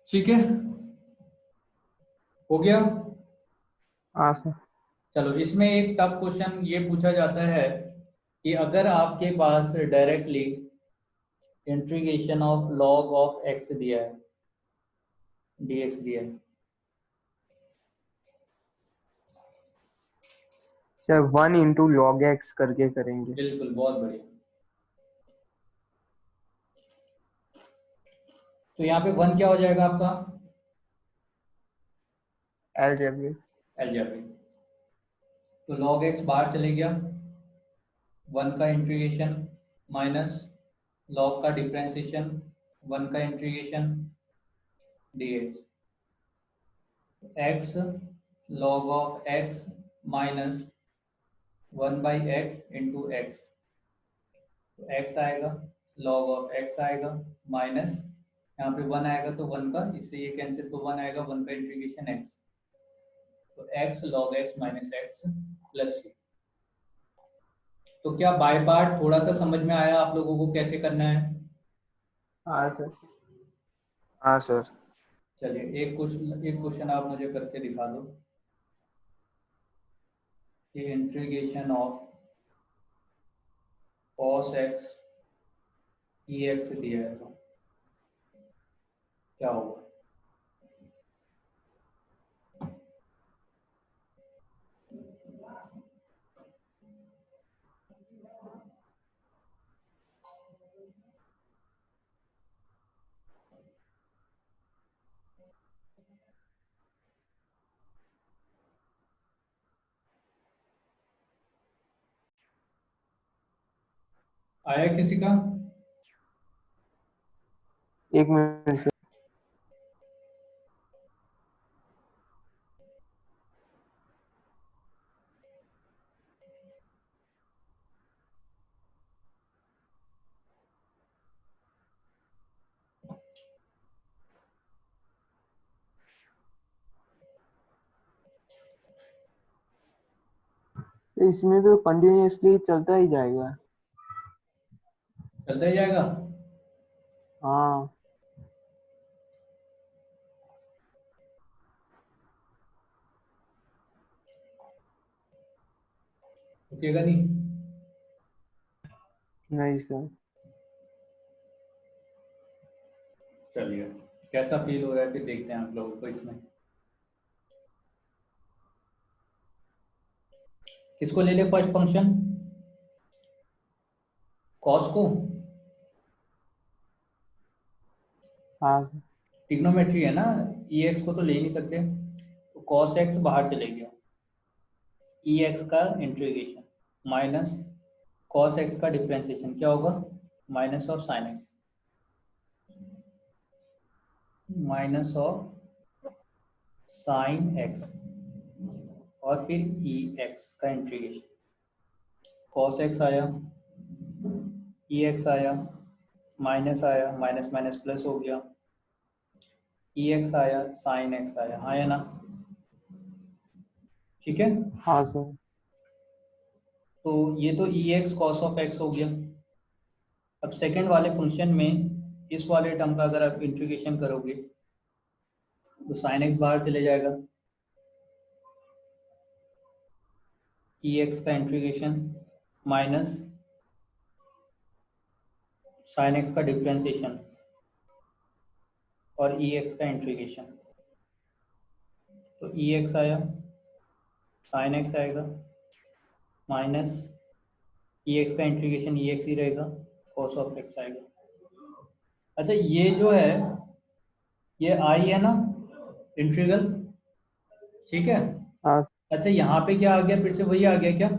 ठीक है, हो गया? हाँ सर। चलो, इसमें एक टफ क्वेश्चन ये पूछा जाता है कि अगर आपके पास directly integration of log of x दिया है, dx दिया है, सर 1 × log x करके करेंगे। बिल्कुल, बहुत बढ़िया। तो यहाँ पे 1 क्या हो जाएगा आपका? अलजेब्रिक। एलजेब्रिक, तो log x बाहर चले गया, 1 का इंटीग्रेशन माइनस log का डिफरेंशिएशन 1 का integration dx, x log of x minus 1/x into x, तो x आएगा, log ऑफ x आएगा माइनस यहाँ पे 1 आएगा तो 1 का, इससे ये कैंसिल, तो 1 आएगा, 1 का इंटीग्रेशन x, तो x log x minus x plus c. तो क्या बाय पार्ट थोड़ा सा समझ में आया आप लोगों को कैसे करना है? हाँ सर। हाँ सर। चलिए, एक क्वेश्चन आप मुझे करके दिखा दो कि integration of cos x dx दिया है तो क्या होगा? आया किसी का? 1 मिनट से। इसमें तो कंटिन्यूअसली चलता ही जाएगा। चलता ही जाएगा। हाँ रुकेगा नहीं। नहीं सर। चलिए, कैसा फील हो रहा है फिर देखते हैं आप लोगों को इसमें। किसको ले ले फर्स्ट फंक्शन, कॉस को। हाँ सर। ट्रिग्नोमेट्री है ना, ई एक्स को तो ले नहीं सकते, तो कॉस एक्स बाहर चले गया, ई एक्स का इंटीग्रेशन माइनस कॉस एक्स का डिफरेंशिएशन क्या होगा, minus of sine x, minus of sine x, और फिर ई एक्स का इंटीग्रेशन, कॉस एक्स आया, ई एक्स आया, माइनस आया, माइनस माइनस प्लस हो गया, ई एक्स आया, साइन एक्स आया ना। ठीक है, हाँ सर। तो ये तो ई एक्स कॉस ऑफ एक्स हो गया। अब सेकंड वाले फंक्शन में इस वाले टर्म का अगर आप इंटीग्रेशन करोगे तो साइन एक्स बाहर चले जाएगा, ई एक्स का इंटीग्रेशन माइनस साइन एक्स का डिफरेंशिएशन और ई एक्स का इंटीग्रेशन, तो ई एक्स आया, साइन एक्स आएगा, माइनस ई एक्स का इंटीग्रेशन ई एक्स ही रहेगा, कॉस ऑफ एक्स आएगा। अच्छा ये जो है ये आई है ना इंटीग्रल, ठीक है। हाँ अच्छा यहाँ पे क्या आ गया, फिर से वही आ गया क्या,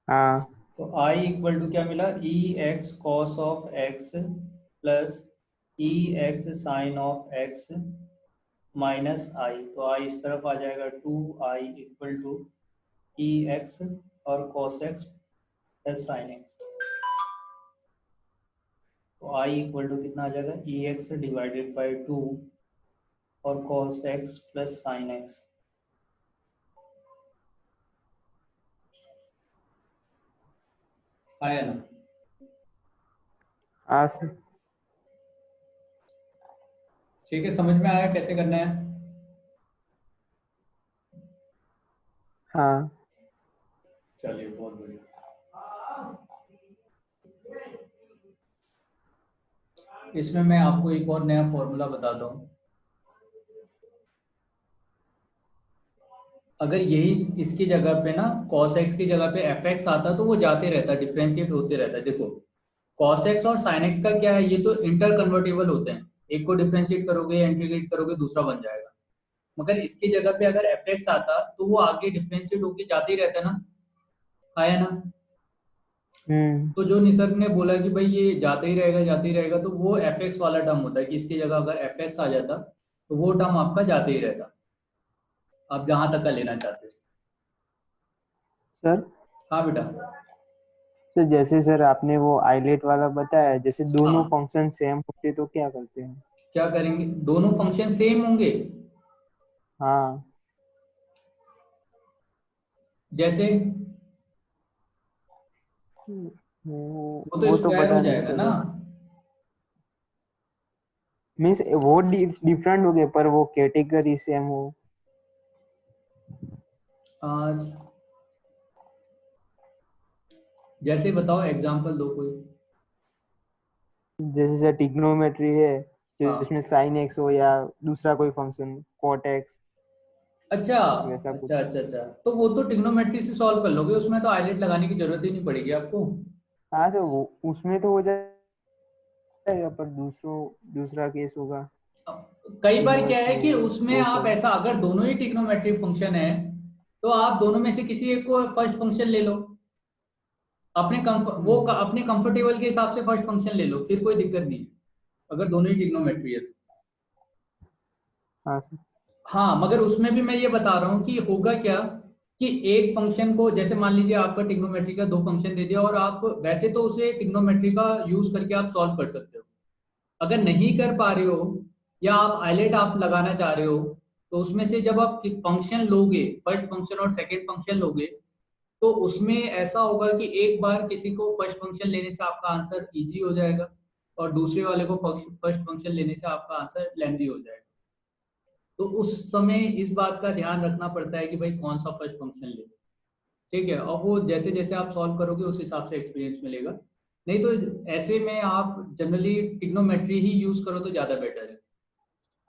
हाँ तो आई इक्वल टू क्या मिला, e x cos of x plus e x sine of x minus i, तो आई इस तरफ आ जाएगा, 2i equal to e x और cos x plus sine x, तो आई इक्वल टू कितना आ जाएगा, ई एक्स डिवाइडेड बाई 2 और cos x plus sine x. आया ना। हाँ सर। ठीक है, समझ में आया कैसे करना है। हाँ चलिए बहुत बढ़िया। इसमें मैं आपको एक और नया फॉर्मूला बताता हूँ। अगर यही इसकी जगह पे ना cos x की जगह पे fx आता तो वो जाते रहता, डिफ्रेंशिएट होते रहता। देखो cos x और sin x का क्या है, ये तो इंटर कन्वर्टेबल होते हैं, एक को डिफ्रेंशिएट करोगे या इंटीग्रेट करोगे दूसरा बन जाएगा। मगर इसकी जगह पे अगर fx आता तो वो आगे डिफ्रेंशिएट होके जाते ही रहता ना, आया ना। तो जो निसर्ग ने बोला कि भाई ये जाते ही रहेगा, तो वो fx वाला टर्म होता है कि इसकी जगह अगर fx आ जाता तो वो टर्म आपका जाते ही रहता, आप जहां तक का लेना चाहते हो। सर। हाँ बेटा। तो जैसे सर आपने वो आइलेट वाला बताया, जैसे दोनों हाँ। फंक्शन सेम होते तो क्या करते हैं? क्या करेंगे, दोनों फंक्शन सेम होंगे, हाँ जैसे वो तो वो तो स्क्वायर हो पता नहीं जाएगा सर। ना। मीन्स वो डिफरेंट हो गए पर वो कैटेगरी सेम हो। आज जैसे बताओ, एग्जांपल दो कोई। जैसे सर ट्रिग्नोमेट्री है हाँ जिसमें साइन एक्स हो या दूसरा कोई फंक्शन कॉट एक्स, अच्छा वैसा कुछ। अच्छा अच्छा अच्छा, तो वो तो ट्रिग्नोमेट्री से सॉल्व कर लोगे, उसमें तो आइलेट लगाने की जरूरत ही नहीं पड़ेगी आपको। हाँ सर वो उसमें तो हो जाएगा पर दूसरा केस होगा कई बार क्या इनवर्स है कि में उसमें वो आप सब। ऐसा, अगर दोनों ही ट्रिग्नोमेट्रिक फंक्शन है तो आप दोनों में से किसी एक को फर्स्ट फंक्शन ले लो, अपने अपने कंफर्टेबल के हिसाब से फर्स्ट फंक्शन ले लो, फिर कोई दिक्कत नहीं है अगर दोनों ही ट्रिग्नोमेट्री है तो। हाँ सर। हाँ, मगर उसमें भी मैं ये बता रहा हूँ कि होगा क्या कि एक फंक्शन को, जैसे मान लीजिए आपका ट्रिग्नोमेट्री का दो फंक्शन दे दिया और आप वैसे तो उसे ट्रिग्नोमेट्री का यूज करके आप सॉल्व कर सकते हो, अगर नहीं कर पा रहे हो या आप आइलेट आप लगाना चाह रहे हो तो उसमें से जब आप फंक्शन लोगे, फर्स्ट फंक्शन और सेकंड फंक्शन लोगे, तो उसमें ऐसा होगा कि एक बार किसी को फर्स्ट फंक्शन लेने से आपका आंसर इजी हो जाएगा और दूसरे वाले को फर्स्ट फंक्शन लेने से आपका आंसर लेंदी हो जाएगा। तो उस समय इस बात का ध्यान रखना पड़ता है कि भाई कौन सा फर्स्ट फंक्शन ले, ठीक है। और वो जैसे जैसे आप सॉल्व करोगे उस हिसाब से एक्सपीरियंस मिलेगा। नहीं तो ऐसे में आप जनरली ट्रिग्नोमेट्री ही यूज करो तो ज़्यादा बेटर है,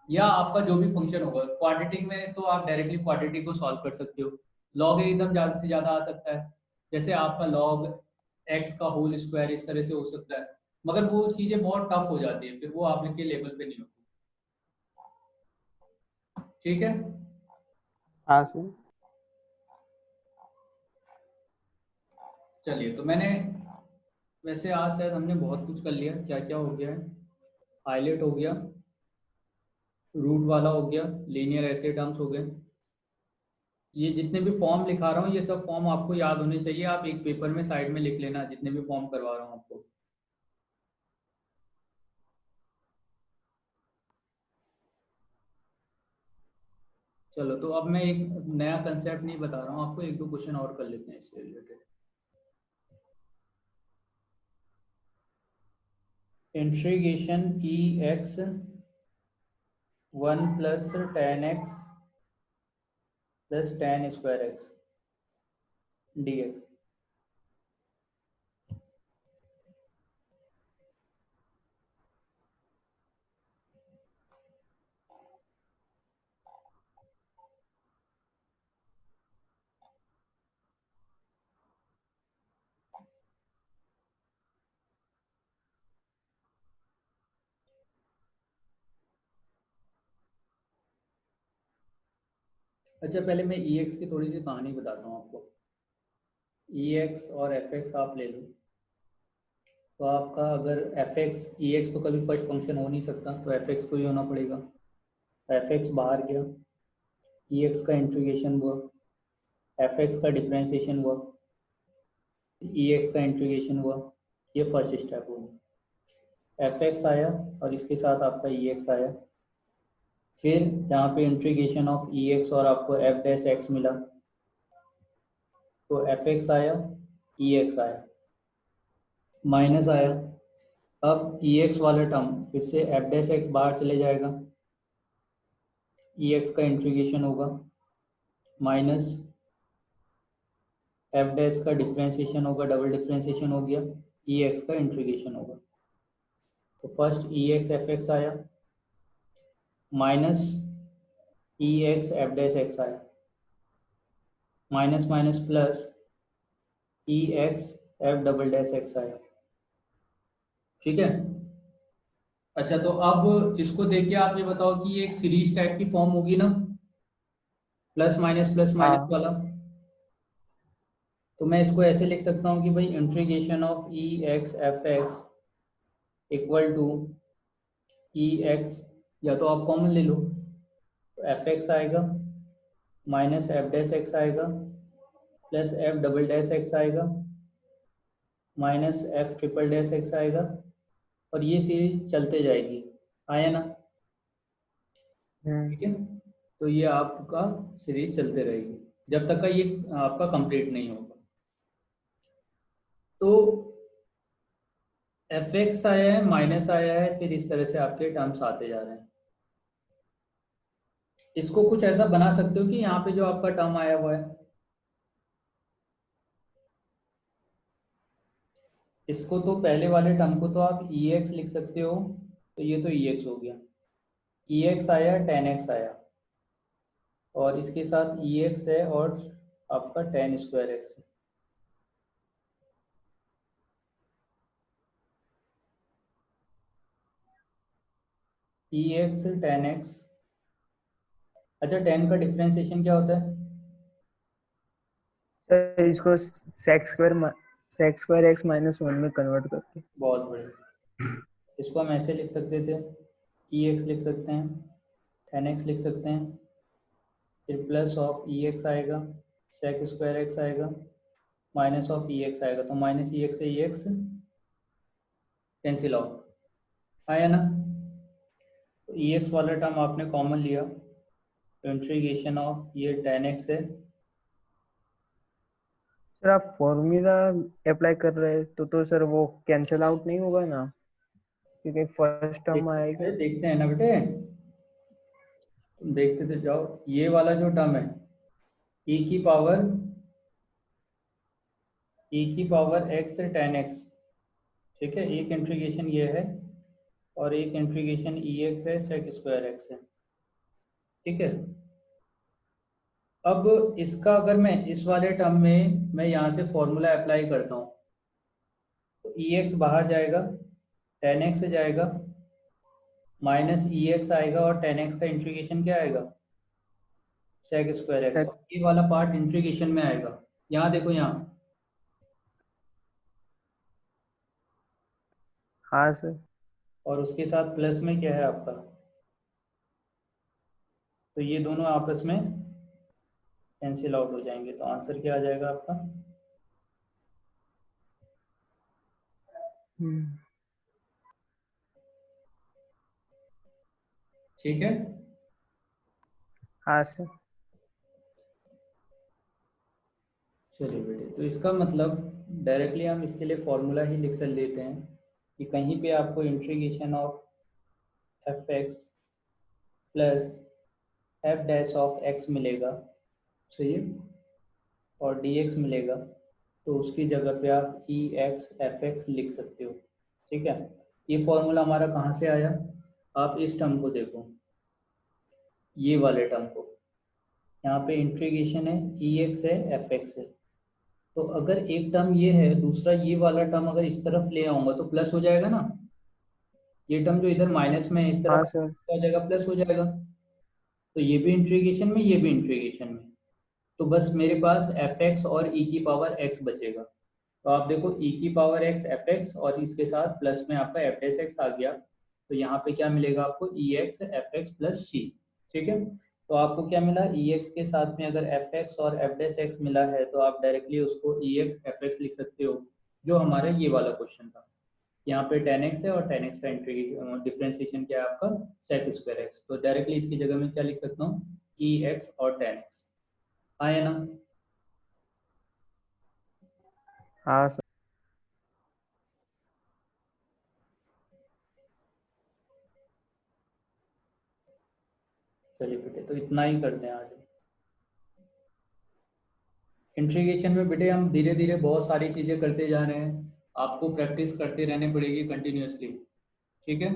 या आपका जो भी फंक्शन होगा। क्वाड्रेटिक में तो आप डायरेक्टली क्वाड्रेटिक को सॉल्व कर सकते हो, लॉगरिथम ज़्यादा से ज़्यादा आ सकता है, जैसे आपका लॉग एक्स का होल स्क्वायर इस तरह से हो सकता है, मगर वो चीज़ें बहुत टफ हो जाती है, फिर वो आपके लेवल पे नहीं होती, ठीक है। हाँ सर। चलिए, तो मैंने वैसे आज शायद हमने बहुत कुछ कर लिया। क्या क्या हो गया है? हाईलाइट हो गया, रूट वाला हो गया, लीनियर ऐसे टर्म्स हो गए। ये जितने भी फॉर्म लिखा रहा हूँ ये सब फॉर्म आपको याद होने चाहिए, आप एक पेपर में साइड में लिख लेना जितने भी फॉर्म करवा रहा हूँ आपको। चलो, तो अब मैं एक नया कंसेप्ट नहीं बता रहा हूँ आपको, एक दो क्वेश्चन और कर लेते हैं इससे रिलेटेड। इंटीग्रेशन ई x 1 plus ten x plus tan square x D x. अच्छा, पहले मैं ई एक्स की थोड़ी सी कहानी बताता हूँ आपको। ई एक्स और एफ एक्स आप ले लो, तो आपका अगर एफ एक्स, ई एक्स तो कभी फर्स्ट फंक्शन हो नहीं सकता, तो एफ एक्स को ही होना पड़ेगा। एफ एक्स बाहर गया, ई एक्स का इंटीग्रेशन हुआ, एफ एक्स का डिफ्रेंसिएशन हुआ, ई एक्स का इंटीग्रेशन हुआ, ये फर्स्ट स्टेप होगा। एफ एक्स आया और इसके साथ आपका ई एक्स आया, फिर यहाँ पे इंटीग्रेशन ऑफ ई एक्स और आपको एफ डैश एक्स मिला, तो एफ एक्स आया, ई एक्स आया, माइनस आया। अब ई एक्स वाला टर्म फिर से एफ डैश एक्स बाहर चले जाएगा, ई एक्स का इंटीग्रेशन होगा, माइनस एफ डैश का डिफ्रेंसिएशन होगा, डबल डिफ्रेंसिएशन हो गया, ई एक्स का इंटीग्रेशन होगा। तो first e x f x आया, minus e x f dash x आया, minus minus plus e x f double dash x आया, ठीक है। अच्छा, तो अब इसको देख के आप ये बताओ कि ये एक सीरीज टाइप की फॉर्म होगी ना, प्लस माइनस हाँ। वाला। तो मैं इसको ऐसे लिख सकता हूँ कि भाई integration of e x f x equal to e x, या तो आप कॉमन ले लो, तो एफ एक्स आएगा, माइनस एफ डैश एक्स आएगा, plus f double dash x आएगा, minus f triple dash x आएगा, और ये सीरीज चलते जाएगी। आया ना? ठीक है, तो ये आपका सीरीज चलते रहेगी जब तक का ये आपका कंप्लीट नहीं होगा। तो एफ एक्स आया है, माइनस आया है, फिर इस तरह से आपके टर्म्स आते जा रहे हैं। इसको कुछ ऐसा बना सकते हो कि यहाँ पे जो आपका टर्म आया हुआ है, इसको तो पहले वाले टर्म को तो आप ई एक्स लिख सकते हो, तो ये तो ई एक्स हो गया, ई एक्स आया, टेन एक्स आया, और इसके साथ ई एक्स है और आपका टेन स्क्वायर एक्स है। ई एक्स टेन एक्स। अच्छा, टेन का डिफ्रेंसिएशन क्या होता है? सर इसको sex square x minus one में कन्वर्ट करके। बहुत बढ़िया, इसको हम ऐसे लिख सकते थे, ई एक्स लिख सकते हैं, टेन एक्स लिख सकते हैं, फिर प्लस ऑफ ई एक्स आएगा, सेक स्क्वायर एक्स आएगा, माइनस ऑफ ई एक्स आएगा, तो माइनस ई एक्स से ई एक्स कैंसिल आउट। आया ना? तो ई एक्स वाला टर्म आपने कॉमन लिया, तो इंटीग्रेशन ऑफ ये tan x है, सर आप फॉर्मूला अप्लाई कर रहे हैं तो सर वो कैंसिल आउट नहीं होगा ना, क्योंकि फर्स्ट टर्म आएगा। देखते हैं ना बेटे, तुम देखते तो जाओ। ये वाला जो टर्म है e की पावर x से tan x, ठीक है, एक इंटीग्रेशन ये है और एक इंटीग्रेशन ex है sec स्क्वायर x है, ठीक है। अब इसका अगर मैं इस वाले टर्म में मैं यहाँ से फॉर्मूला अप्लाई करता हूँ तो ex बाहर जाएगा, tan x से जाएगा, माइनस ex आएगा और tan x का इंटीग्रेशन क्या आएगा, sec स्क्वायर x। ये वाला पार्ट इंटीग्रेशन में आएगा, यहाँ देखो यहाँ। हाँ सर। और उसके साथ प्लस में क्या है आपका, तो ये दोनों आपस में कैंसिल आउट हो जाएंगे, तो आंसर क्या आ जाएगा आपका, ठीक है। हाँ सर। चलिए बेटे, तो इसका मतलब डायरेक्टली हम इसके लिए फॉर्मूला ही लिख कर लेते हैं कि कहीं पे आपको integration of F x plus F dash of x मिलेगा, सही है, और डी एक्स मिलेगा, तो उसकी जगह पे आप ई एक्स एफ एक्स लिख सकते हो, ठीक है। ये फॉर्मूला हमारा कहाँ से आया, आप इस टर्म को देखो, ये वाले टर्म को, यहाँ पे इंटीग्रेशन है ई एक्स है एफ एक्स है, तो अगर एक टर्म ये है, दूसरा ये वाला टर्म अगर इस तरफ ले आऊंगा तो प्लस हो जाएगा ना, ये टर्म जो इधर माइनस में है इस हाँ तरफ सर। आ जाएगा, प्लस हो जाएगा, तो ये भी इंटीग्रेशन में, ये भी इंटीग्रेशन में, तो बस मेरे पास एफ एक्स और ई की पावर एक्स बचेगा। तो आप देखो ई की पावर एक्स एफ एक्स और इसके साथ प्लस में आपका एफ एस एक्स आ गया, तो यहाँ पे क्या मिलेगा आपको, ई x f x plus c, ठीक है। तो आपको क्या मिला, ई एक्स के साथ में अगर एफ एक्स और एफ एस एक्स मिला है तो आप डायरेक्टली उसको ई एक्स एफ एक्स लिख सकते हो, जो हमारा ये वाला क्वेश्चन था। यहाँ पे tan x है और tan x का डिफरेंशिएशन क्या है आपका, sec स्क्वायर x, तो डायरेक्टली इसकी जगह में क्या लिख सकता हूँ, ई एक्स और tan x, आया ना। हाँ सर। चलिए बेटे, तो इतना ही करते हैं आज। इंटीग्रेशन में बेटे हम धीरे धीरे बहुत सारी चीज़ें करते जा रहे हैं, आपको प्रैक्टिस करते रहने पड़ेगी कंटिन्यूअसली, ठीक है।